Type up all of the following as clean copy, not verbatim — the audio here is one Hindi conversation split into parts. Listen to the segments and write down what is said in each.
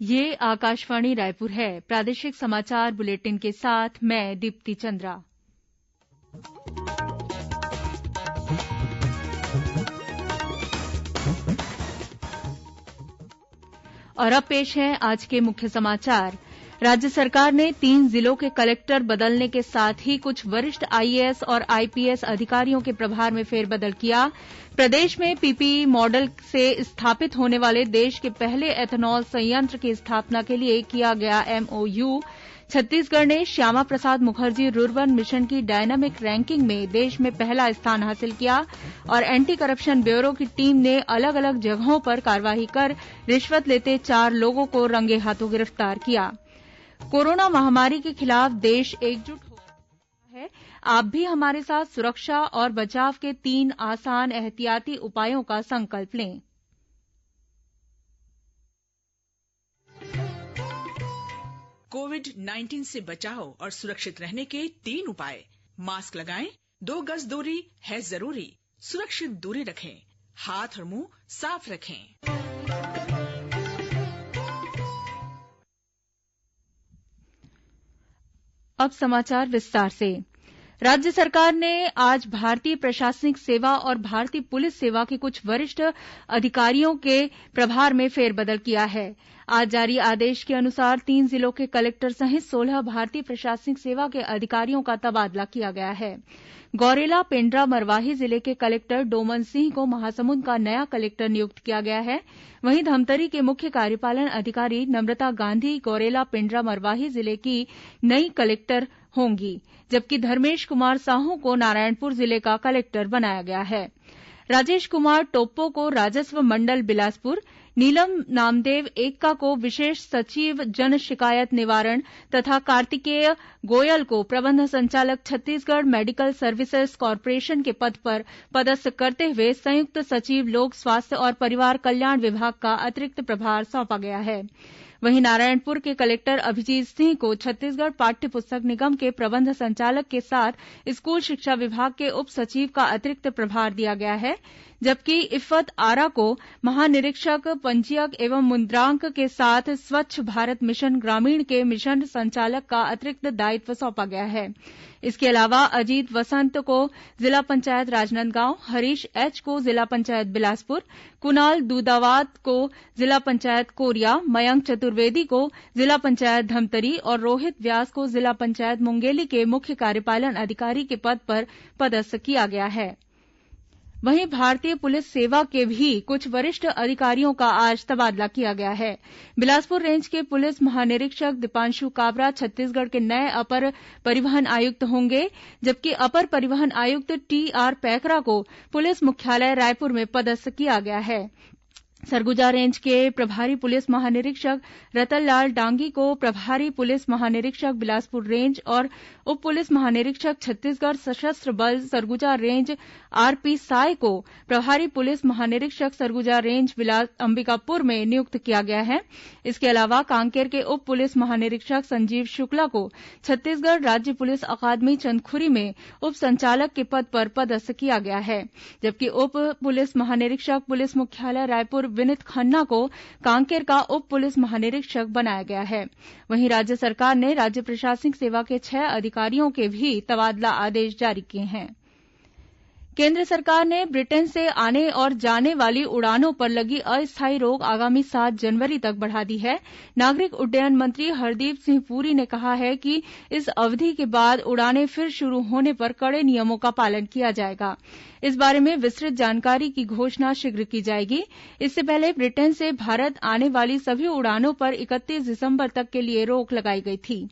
ये आकाशवाणी रायपुर है। प्रादेशिक समाचार बुलेटिन के साथ मैं दीप्ति चंद्रा। और अब पेश है आज के मुख्य समाचार। राज्य सरकार ने 3 जिलों के कलेक्टर बदलने के साथ ही कुछ वरिष्ठ आईएएस और आईपीएस अधिकारियों के प्रभार में फेरबदल किया। प्रदेश में पीपीई मॉडल से स्थापित होने वाले देश के पहले एथेनॉल संयंत्र की स्थापना के लिए किया गया एमओयू। छत्तीसगढ़ ने श्यामा प्रसाद मुखर्जी रुर्बन मिशन की डायनामिक रैंकिंग में देश में पहला स्थान हासिल किया। और एंटी करप्शन ब्यूरो की टीम ने अलग अलग जगहों पर कार्रवाई कर रिश्वत लेते 4 लोगों को रंगे हाथों गिरफ्तार किया। कोरोना महामारी के खिलाफ देश एकजुट हो रहा है। आप भी हमारे साथ सुरक्षा और बचाव के 3 आसान एहतियाती उपायों का संकल्प लें। कोविड-19 से बचाव और सुरक्षित रहने के 3 उपाय। मास्क लगाएं, 2 गज दूरी है जरूरी, सुरक्षित दूरी रखें, हाथ और मुंह साफ रखें। अब समाचार विस्तार से। राज्य सरकार ने आज भारतीय प्रशासनिक सेवा और भारतीय पुलिस सेवा के कुछ वरिष्ठ अधिकारियों के प्रभार में फेरबदल किया है। आज जारी आदेश के अनुसार 3 जिलों के कलेक्टर सहित 16 भारतीय प्रशासनिक सेवा के अधिकारियों का तबादला किया गया है। गौरेला पेण्ड्रा मरवाही जिले के कलेक्टर डोमन सिंह को महासमुंद का नया कलेक्टर नियुक्त किया गया है। वहीं धमतरी के मुख्य कार्यपालन अधिकारी नम्रता गांधी गौरेला पेण्ड्रा मरवाही जिले की नई कलेक्टर होंगी, जबकि धर्मेश कुमार साहू को नारायणपुर जिले का कलेक्टर बनाया गया है। राजेश कुमार टोप्पो को राजस्व मंडल बिलासपुर, नीलम नामदेव एक्का को विशेष सचिव जन शिकायत निवारण तथा कार्तिकेय गोयल को प्रबंध संचालक छत्तीसगढ़ मेडिकल सर्विसेज कॉर्पोरेशन के पद पर पदस्थ करते हुए संयुक्त सचिव लोक स्वास्थ्य और परिवार कल्याण विभाग का अतिरिक्त प्रभार सौंपा गया है। वहीं नारायणपुर के कलेक्टर अभिजीत सिंह को छत्तीसगढ़ पाठ्य पुस्तक निगम के प्रबंध संचालक के साथ स्कूल शिक्षा विभाग के उप सचिव का अतिरिक्त प्रभार दिया गया है, जबकि इफ्फत आरा को महानिरीक्षक पंजीयक एवं मुद्रांक के साथ स्वच्छ भारत मिशन ग्रामीण के मिशन संचालक का अतिरिक्त दायित्व सौंपा गया है। इसके अलावा अजीत वसंत को जिला पंचायत राजनांदगांव, हरीश एच को जिला पंचायत बिलासपुर, कुणाल दूदावात को जिला पंचायत कोरिया, मयंक चतुर्वेदी को जिला पंचायत धमतरी और रोहित व्यास को जिला पंचायत मुंगेली के मुख्य कार्यपालन अधिकारी के पद पर पदस्थ किया गया है। वहीं भारतीय पुलिस सेवा के भी कुछ वरिष्ठ अधिकारियों का आज तबादला किया गया है। बिलासपुर रेंज के पुलिस महानिरीक्षक दीपांशु काबरा छत्तीसगढ़ के नए अपर परिवहन आयुक्त होंगे, जबकि अपर परिवहन आयुक्त टीआर पैकरा को पुलिस मुख्यालय रायपुर में पदस्थ किया गया है। सरगुजा रेंज के प्रभारी पुलिस महानिरीक्षक रतनलाल डांगी को प्रभारी पुलिस महानिरीक्षक बिलासपुर रेंज और उप पुलिस महानिरीक्षक छत्तीसगढ़ सशस्त्र बल सरगुजा रेंज आरपी साय को प्रभारी पुलिस महानिरीक्षक सरगुजा रेंज अंबिकापुर में नियुक्त किया गया है। इसके अलावा कांकेर के उप पुलिस महानिरीक्षक संजीव शुक्ला को छत्तीसगढ़ राज्य पुलिस अकादमी चंदखुरी में उप संचालक के पद पर पदस्थ किया गया है, जबकि उप पुलिस महानिरीक्षक पुलिस मुख्यालय रायपुर विनीत खन्ना को कांकेर का उप पुलिस महानिरीक्षक बनाया गया है। वहीं राज्य सरकार ने राज्य प्रशासनिक सेवा के 6 अधिकारियों के भी तबादला आदेश जारी किए हैं। केंद्र सरकार ने ब्रिटेन से आने और जाने वाली उड़ानों पर लगी अस्थायी रोक आगामी 7 जनवरी तक बढ़ा दी है। नागरिक उड्डयन मंत्री हरदीप सिंह पुरी ने कहा है कि इस अवधि के बाद उड़ानें फिर शुरू होने पर कड़े नियमों का पालन किया जाएगा। इस बारे में विस्तृत जानकारी की घोषणा शीघ्र की जाएगी। इससे पहले ब्रिटेन से भारत आने वाली सभी उड़ानों पर 31 दिसंबर तक के लिए रोक लगाई गई थी।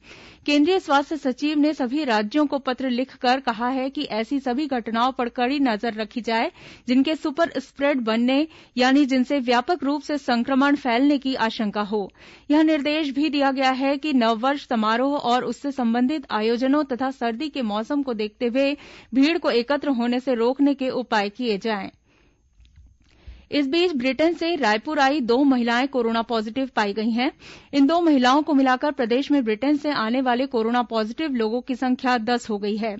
केंद्रीय स्वास्थ्य सचिव ने सभी राज्यों को पत्र लिखकर कहा है कि ऐसी सभी घटनाओं पर कड़ी नजर रखी जाए जिनके सुपर स्प्रेड बनने यानी जिनसे व्यापक रूप से संक्रमण फैलने की आशंका हो। यह निर्देश भी दिया गया है कि नववर्ष समारोह और उससे संबंधित आयोजनों तथा सर्दी के मौसम को देखते हुए भीड़ को एकत्र होने से रोकने के उपाय किए जाएं। इस बीच ब्रिटेन से रायपुर आई 2 महिलाएं कोरोना पॉजिटिव पाई गई हैं। इन 2 महिलाओं को मिलाकर प्रदेश में ब्रिटेन से आने वाले कोरोना पॉजिटिव लोगों की संख्या 10 हो गई है।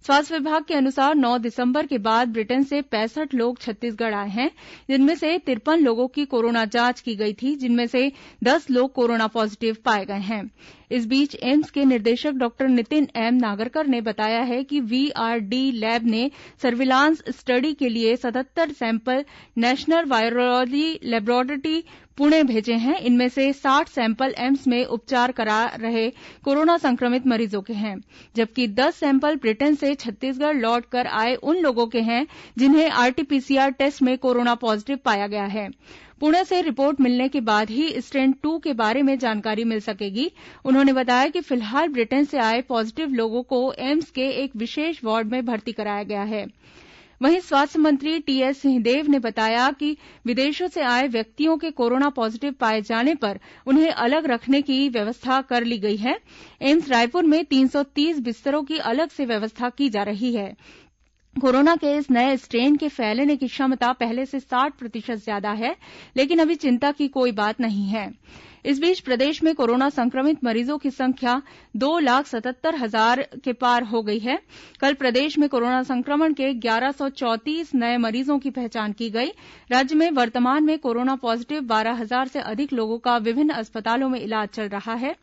स्वास्थ्य विभाग के अनुसार 9 दिसंबर के बाद ब्रिटेन से 65 लोग छत्तीसगढ़ आए हैं, जिनमें से 53 लोगों की कोरोना जांच की गई थी, जिनमें से 10 लोग कोरोना पॉजिटिव पाए गए हैं। इस बीच एम्स के निदेशक डॉक्टर नितिन एम नागरकर ने बताया है कि वीआरडी लैब ने सर्विलांस स्टडी के लिए 77 sample national virology laboratory Pune भेजे हैं। इनमें से 60 सैंपल एम्स में उपचार करा रहे कोरोना संक्रमित मरीजों के हैं, जबकि 10 सैंपल ब्रिटेन से छत्तीसगढ़ लौटकर आए उन लोगों के हैं जिन्हें आरटीपीसीआर टेस्ट में कोरोना पॉजिटिव पाया गया है। पुणे से रिपोर्ट मिलने के बाद ही स्ट्रेन 2 के बारे में जानकारी मिल सकेगी। उन्होंने बताया कि फिलहाल ब्रिटेन से आए पॉजिटिव लोगों को एम्स के एक विशेष वार्ड में भर्ती कराया गया है। वहीं स्वास्थ्य मंत्री टीएस सिंहदेव ने बताया कि विदेशों से आए व्यक्तियों के कोरोना पॉजिटिव पाए जाने पर उन्हें अलग रखने की व्यवस्था कर ली गई है। एम्स रायपुर में 330 बिस्तरों की अलग से व्यवस्था की जा रही है। कोरोना के इस नए स्ट्रेन के फैलने की क्षमता पहले से 60% ज्यादा है, लेकिन अभी चिंता की कोई बात नहीं है। इस बीच प्रदेश में कोरोना संक्रमित मरीजों की संख्या 2,77,000 के पार हो गई है। कल प्रदेश में कोरोना संक्रमण के 1134 नए मरीजों की पहचान की गई। राज्य में वर्तमान में कोरोना पॉजिटिव 12,000 से अधिक लोगों का विभिन्न अस्पतालों में इलाज चल रहा है।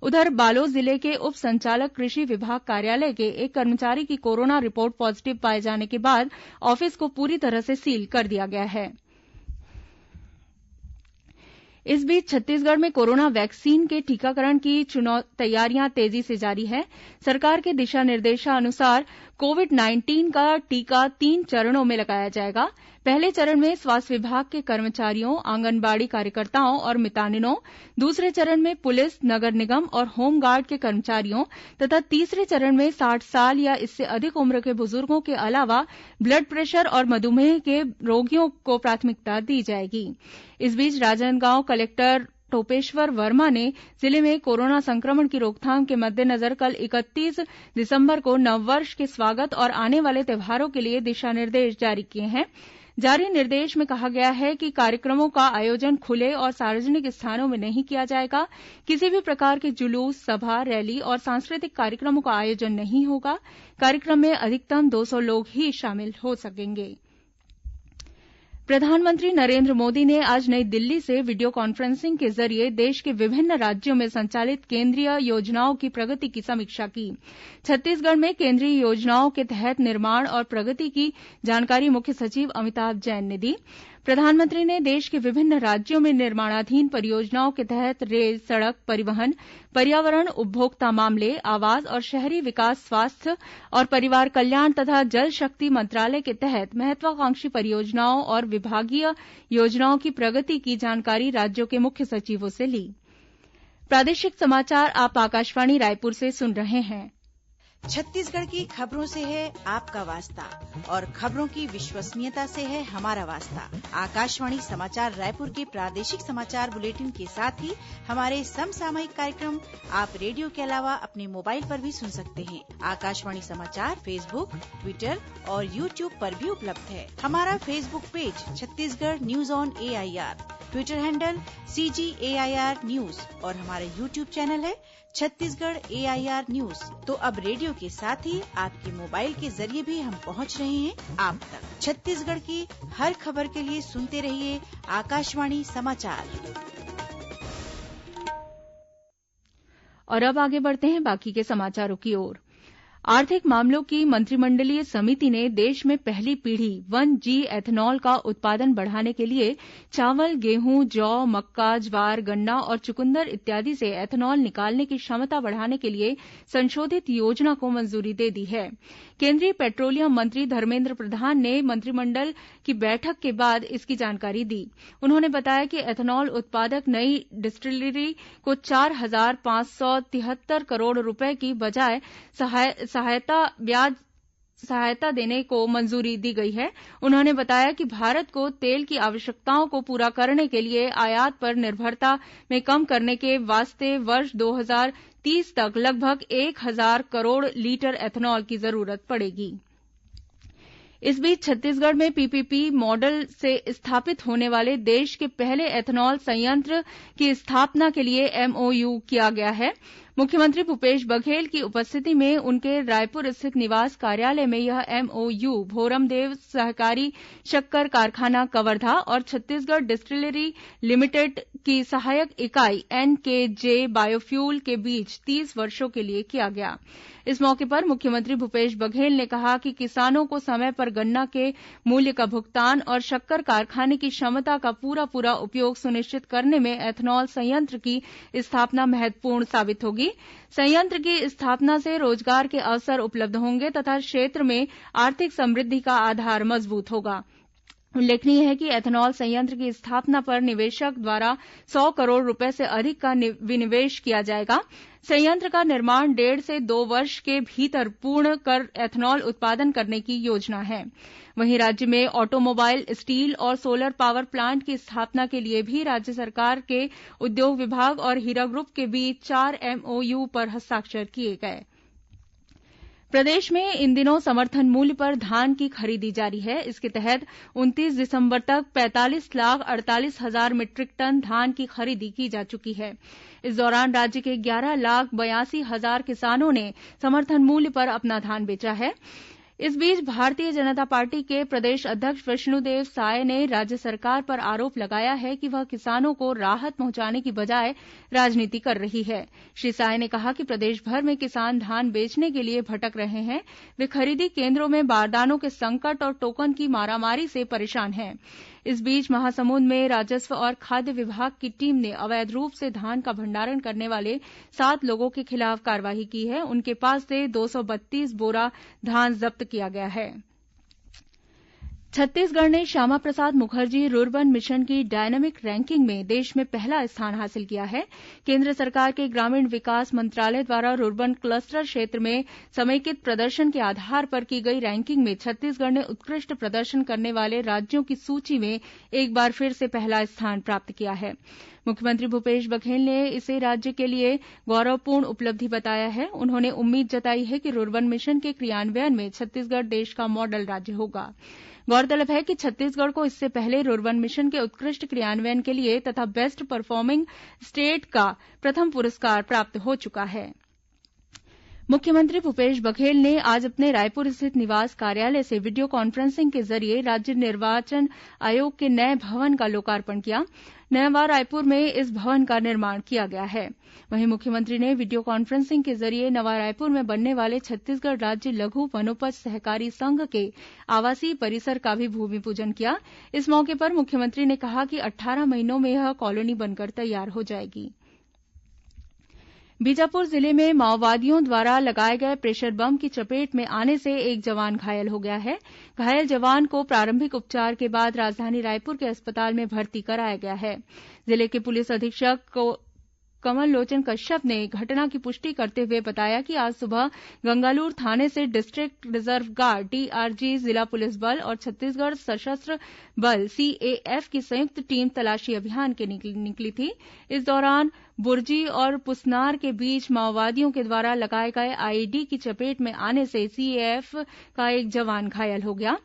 उधर बालोद जिले के उप संचालक कृषि विभाग कार्यालय के एक कर्मचारी की कोरोना रिपोर्ट पॉजिटिव पाए जाने के बाद ऑफिस को पूरी तरह से सील कर दिया गया है। इस बीच छत्तीसगढ़ में कोरोना वैक्सीन के टीकाकरण की तैयारियां तेजी से जारी है। सरकार के दिशा निर्देशानुसार कोविड-19 का टीका 3 चरणों में लगाया जाएगा। पहले चरण में स्वास्थ्य विभाग के कर्मचारियों, आंगनबाड़ी कार्यकर्ताओं और मितानिनों, दूसरे चरण में पुलिस, नगर निगम और होमगार्ड के कर्मचारियों तथा तीसरे चरण में 60 साल या इससे अधिक उम्र के बुजुर्गों के अलावा ब्लड प्रेशर और मधुमेह के रोगियों को प्राथमिकता दी जाएगी। इस बीच राजनांदगांव कलेक्टर टोपेश्वर वर्मा ने जिले में कोरोना संक्रमण की रोकथाम के मद्देनजर कल 31 दिसंबर को नववर्ष के स्वागत और आने वाले त्योहारों के लिए दिशा निर्देश जारी किए हैं। जारी निर्देश में कहा गया है कि कार्यक्रमों का आयोजन खुले और सार्वजनिक स्थानों में नहीं किया जाएगा। किसी भी प्रकार के जुलूस, सभा, रैली और सांस्कृतिक कार्यक्रमों का आयोजन नहीं होगा। कार्यक्रम में अधिकतम 200 लोग ही शामिल हो सकेंगे। प्रधानमंत्री नरेन्द्र मोदी ने आज नई दिल्ली से वीडियो कॉन्फ्रेंसिंग के जरिए देश के विभिन्न राज्यों में संचालित केंद्रीय योजनाओं की प्रगति की समीक्षा की। छत्तीसगढ़ में केंद्रीय योजनाओं के तहत निर्माण और प्रगति की जानकारी मुख्य सचिव अमिताभ जैन ने दी। प्रधानमंत्री ने देश के विभिन्न राज्यों में निर्माणाधीन परियोजनाओं के तहत रेल, सड़क, परिवहन, पर्यावरण, उपभोक्ता मामले, आवास और शहरी विकास, स्वास्थ्य और परिवार कल्याण तथा जल शक्ति मंत्रालय के तहत महत्वाकांक्षी परियोजनाओं और विभागीय योजनाओं की प्रगति की जानकारी राज्यों के मुख्य सचिवों से ली। प्रादेशिक समाचार आप आकाशवाणी रायपुर से सुन रहे हैं। छत्तीसगढ़ की खबरों से है आपका वास्ता और खबरों की विश्वसनीयता से है हमारा वास्ता। आकाशवाणी समाचार रायपुर के प्रादेशिक समाचार बुलेटिन के साथ ही हमारे समसामयिक कार्यक्रम आप रेडियो के अलावा अपने मोबाइल पर भी सुन सकते हैं। आकाशवाणी समाचार फेसबुक, ट्विटर और यूट्यूब पर भी उपलब्ध है। हमारा Facebook page Chhattisgarh news on AIR, Twitter handle CGAIR news और हमारा यूट्यूब चैनल है छत्तीसगढ़ AIR न्यूज। तो अब रेडियो के साथ ही आपके मोबाइल के जरिए भी हम पहुंच रहे हैं आप तक। छत्तीसगढ़ की हर खबर के लिए सुनते रहिए आकाशवाणी समाचार। और अब आगे बढ़ते हैं बाकी के समाचारों की ओर। आर्थिक मामलों की मंत्रिमंडलीय समिति ने देश में पहली पीढ़ी 1G एथेनॉल का उत्पादन बढ़ाने के लिए चावल, गेहूं, जौ, मक्का, ज्वार, गन्ना और चुकंदर इत्यादि से एथेनॉल निकालने की क्षमता बढ़ाने के लिए संशोधित योजना को मंजूरी दे दी है। केंद्रीय पेट्रोलियम मंत्री धर्मेन्द्र प्रधान ने मंत्रिमंडल की बैठक के बाद इसकी जानकारी दी। उन्होंने बताया कि एथेनॉल उत्पादक नई डिस्टिलरी को 4,573 करोड़ रुपए की बजाय सहायता देने को मंजूरी दी गई है। उन्होंने बताया कि भारत को तेल की आवश्यकताओं को पूरा करने के लिए आयात पर निर्भरता में कम करने के वास्ते वर्ष 2030 तक लगभग 1,000 करोड़ लीटर एथेनॉल की जरूरत पड़ेगी। इस बीच छत्तीसगढ़ में पीपीपी मॉडल से स्थापित होने वाले देश के पहले एथेनॉल संयंत्र की स्थापना के लिए एमओयू किया गया है। मुख्यमंत्री भूपेश बघेल की उपस्थिति में उनके रायपुर स्थित निवास कार्यालय में यह एमओयू भोरमदेव सहकारी शक्कर कारखाना कवर्धा और छत्तीसगढ़ डिस्टिलरी लिमिटेड की सहायक इकाई एनकेजे बायोफ्यूल के बीच 30 वर्षों के लिए किया गया। इस मौके पर मुख्यमंत्री भूपेश बघेल ने कहा कि किसानों को समय पर गन्ना के मूल्य का भुगतान और शक्कर कारखाने की क्षमता का पूरा उपयोग सुनिश्चित करने में एथेनॉल संयंत्र की स्थापना महत्वपूर्ण साबित होगी। संयंत्र की स्थापना से रोजगार के अवसर उपलब्ध होंगे तथा क्षेत्र में आर्थिक समृद्धि का आधार मजबूत होगा। उल्लेखनीय है कि एथेनॉल संयंत्र की स्थापना पर निवेशक द्वारा 100 करोड़ रुपए से अधिक का विनिवेश किया जाएगा। संयंत्र का निर्माण 1.5 से 2 वर्ष के भीतर पूर्ण कर एथेनॉल उत्पादन करने की योजना है। वहीं राज्य में ऑटोमोबाइल, स्टील और सोलर पावर प्लांट की स्थापना के लिए भी राज्य सरकार के उद्योग विभाग और हीरा ग्रुप के बीच 4 एमओयू पर हस्ताक्षर किए गए। प्रदेश में इन दिनों समर्थन मूल्य पर धान की खरीदी जारी है। इसके तहत 29 दिसंबर तक 45,48,000 मीट्रिक टन धान की खरीदी की जा चुकी है। इस दौरान राज्य के 11,82,000 किसानों ने समर्थन मूल्य पर अपना धान बेचा है। इस बीच भारतीय जनता पार्टी के प्रदेश अध्यक्ष विष्णुदेव साय ने राज्य सरकार पर आरोप लगाया है कि वह किसानों को राहत पहुंचाने की बजाय राजनीति कर रही है। श्री साय ने कहा कि प्रदेश भर में किसान धान बेचने के लिए भटक रहे हैं। वे खरीदी केंद्रों में बारदानों के संकट और टोकन की मारामारी से परेशान हैं। इस बीच महासमुंद में राजस्व और खाद्य विभाग की टीम ने अवैध रूप से धान का भंडारण करने वाले 7 लोगों के खिलाफ कार्रवाई की है। उनके पास से 232 बोरा धान जब्त किया गया है। छत्तीसगढ़ ने श्यामा प्रसाद मुखर्जी रुर्बन मिशन की डायनामिक रैंकिंग में देश में पहला स्थान हासिल किया है। केंद्र सरकार के ग्रामीण विकास मंत्रालय द्वारा रुर्बन क्लस्टर क्षेत्र में समेकित प्रदर्शन के आधार पर की गई रैंकिंग में छत्तीसगढ़ ने उत्कृष्ट प्रदर्शन करने वाले राज्यों की सूची में एक बार फिर से पहला स्थान प्राप्त किया है। मुख्यमंत्री भूपेश बघेल ने इसे राज्य के लिए गौरवपूर्ण उपलब्धि बताया है। उन्होंने उम्मीद जताई है कि रुर्बन मिशन के क्रियान्वयन में छत्तीसगढ़ देश का मॉडल राज्य होगा। गौरतलब है कि छत्तीसगढ़ को इससे पहले रुर्बन मिशन के उत्कृष्ट क्रियान्वयन के लिए तथा बेस्ट परफॉर्मिंग स्टेट का प्रथम पुरस्कार प्राप्त हो चुका है। मुख्यमंत्री भूपेश बघेल ने आज अपने रायपुर स्थित निवास कार्यालय से वीडियो कॉन्फ्रेंसिंग के जरिए राज्य निर्वाचन आयोग के नए भवन का लोकार्पण किया। नवा रायपुर में इस भवन का निर्माण किया गया है। वहीं मुख्यमंत्री ने वीडियो कॉन्फ्रेंसिंग के जरिए नवा रायपुर में बनने वाले छत्तीसगढ़ राज्य लघु वनोपज सहकारी संघ के आवासीय परिसर का भी भूमिपूजन किया। इस मौके पर मुख्यमंत्री ने कहा कि 18 महीनों में यह कॉलोनी बनकर तैयार हो जाएगी। बीजापुर जिले में माओवादियों द्वारा लगाए गए प्रेशर बम की चपेट में आने से एक जवान घायल हो गया है। घायल जवान को प्रारंभिक उपचार के बाद राजधानी रायपुर के अस्पताल में भर्ती कराया गया है। जिले के पुलिस अधीक्षक कमल लोचन कश्यप ने घटना की पुष्टि करते हुए बताया कि आज सुबह गंगालूर थाने से डिस्ट्रिक्ट रिजर्व गार्ड डीआरजी, जिला पुलिस बल और छत्तीसगढ़ सशस्त्र बल सीएएफ की संयुक्त टीम तलाशी अभियान के निकली थी। इस दौरान बुरजी और पुसनार के बीच माओवादियों के द्वारा लगाए गए आईईडी की चपेट में आने से सीएएफ का एक जवान घायल हो गया।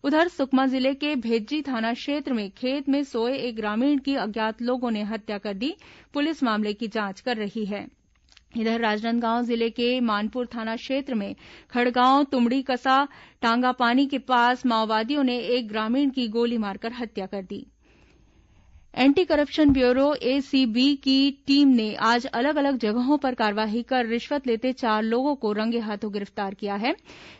उधर सुकमा जिले के भेज्जी थाना क्षेत्र में खेत में सोए एक ग्रामीण की अज्ञात लोगों ने हत्या कर दी। पुलिस मामले की जांच कर रही है। इधर राजनांदगांव जिले के मानपुर थाना क्षेत्र में खड़गांव तुमड़ी कसा टांगापानी के पास माओवादियों ने एक ग्रामीण की गोली मारकर हत्या कर दी। एंटी करप्शन ब्यूरो एसीबी की टीम ने आज अलग अलग जगहों पर कार्रवाई कर रिश्वत लेते 4 लोगों को रंगे हाथों गिरफ्तार किया है।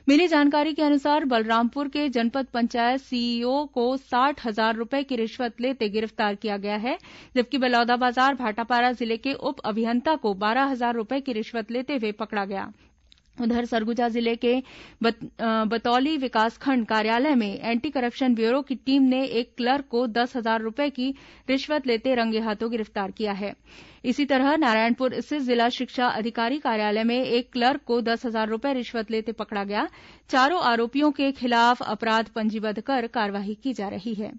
मिली जानकारी के अनुसार बलरामपुर के जनपद पंचायत सीईओ को 60,000 रूपये की रिश्वत लेते गिरफ्तार किया गया है, जबकि बलौदाबाजार भाटापारा जिले के उप अभियंता को 12,000 रूपये की रिश्वत लेते हुए पकड़ा गया। उधर सरगुजा जिले के बतौली विकासखंड कार्यालय में एंटी करप्शन ब्यूरो की टीम ने एक क्लर्क को 10,000 रूपये की रिश्वत लेते रंगे हाथों गिरफ्तार किया है। इसी तरह नारायणपुर स्थित जिला शिक्षा अधिकारी कार्यालय में एक क्लर्क को 10,000 रूपये रिश्वत लेते पकड़ा गया। चारों आरोपियों के खिलाफ अपराध पंजीबद्ध कर कार्रवाई की जा रही है।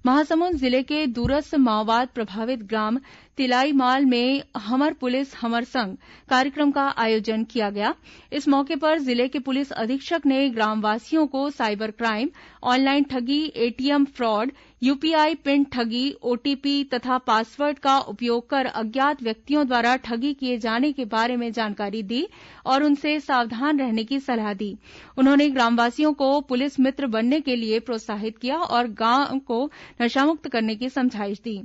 महासमुंद जिले के दूरस्थ माओवाद प्रभावित ग्राम तिलाईमाल में हमर पुलिस हमर संग कार्यक्रम का आयोजन किया गया। इस मौके पर जिले के पुलिस अधीक्षक ने ग्रामवासियों को साइबर क्राइम, ऑनलाइन ठगी, एटीएम फ्रॉड, यूपीआई पिन ठगी, ओटीपी तथा पासवर्ड का उपयोग कर अज्ञात व्यक्तियों द्वारा ठगी किए जाने के बारे में जानकारी दी और उनसे सावधान रहने की सलाह दी। उन्होंने ग्रामवासियों को पुलिस मित्र बनने के लिए प्रोत्साहित किया और गांव को नशामुक्त करने की समझाइश दी।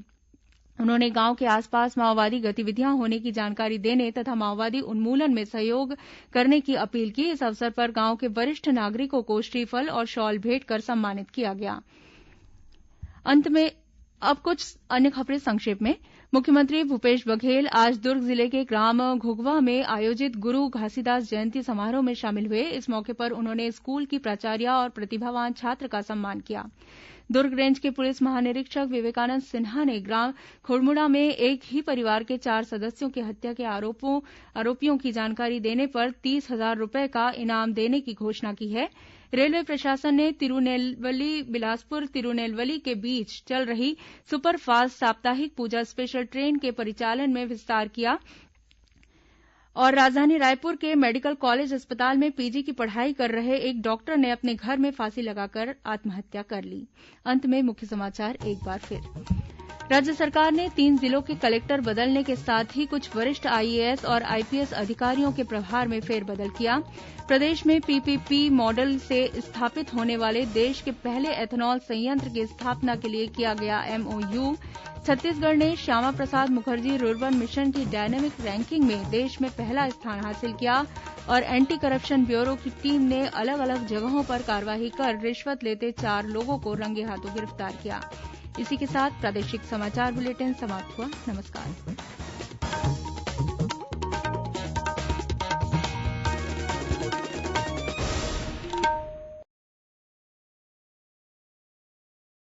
उन्होंने गांव के आसपास माओवादी गतिविधियां होने की जानकारी देने तथा माओवादी उन्मूलन में सहयोग करने की अपील की। इस अवसर पर गांव के वरिष्ठ नागरिकों को श्रीफल और शॉल भेंट कर सम्मानित किया गया। अंत में अब कुछ अन्य खबरें संक्षेप में। मुख्यमंत्री भूपेश बघेल आज दुर्ग जिले के ग्राम घुघवा में आयोजित गुरु घासीदास जयंती समारोह में शामिल हुए। इस मौके पर उन्होंने स्कूल की प्राचार्या और प्रतिभावान छात्र का सम्मान किया। दुर्ग रेंज के पुलिस महानिरीक्षक विवेकानंद सिन्हा ने ग्राम खुड़मुड़ा में एक ही परिवार के 4 सदस्यों की हत्या के आरोपियों की जानकारी देने पर 30,000 रूपये का इनाम देने की घोषणा की है। रेलवे प्रशासन ने तिरुनेलवेली बिलासपुर तिरुनेलवेली के बीच चल रही सुपरफास्ट साप्ताहिक पूजा स्पेशल ट्रेन के परिचालन में विस्तार किया और राजधानी रायपुर के मेडिकल कॉलेज अस्पताल में पीजी की पढ़ाई कर रहे एक डॉक्टर ने अपने घर में फांसी लगाकर आत्महत्या कर ली। अंत में मुख्य समाचार एक बार फिर। राज्य सरकार ने 3 जिलों के कलेक्टर बदलने के साथ ही कुछ वरिष्ठ आईएएस और आईपीएस अधिकारियों के प्रभार में फेरबदल किया। प्रदेश में पीपीपी मॉडल से स्थापित होने वाले देश के पहले एथेनॉल संयंत्र की स्थापना के लिए किया गया एमओयू। छत्तीसगढ़ ने श्यामा प्रसाद मुखर्जी रुर्बन मिशन की डायनेमिक रैंकिंग में देश में पहला स्थान हासिल किया और एंटी करप्शन ब्यूरो की टीम ने अलग अलग जगहों पर कार्रवाई कर रिश्वत लेते 4 लोगों को रंगे हाथों गिरफ्तार किया। इसी के साथ प्रादेशिक समाचार बुलेटिन समाप्त हुआ। नमस्कार।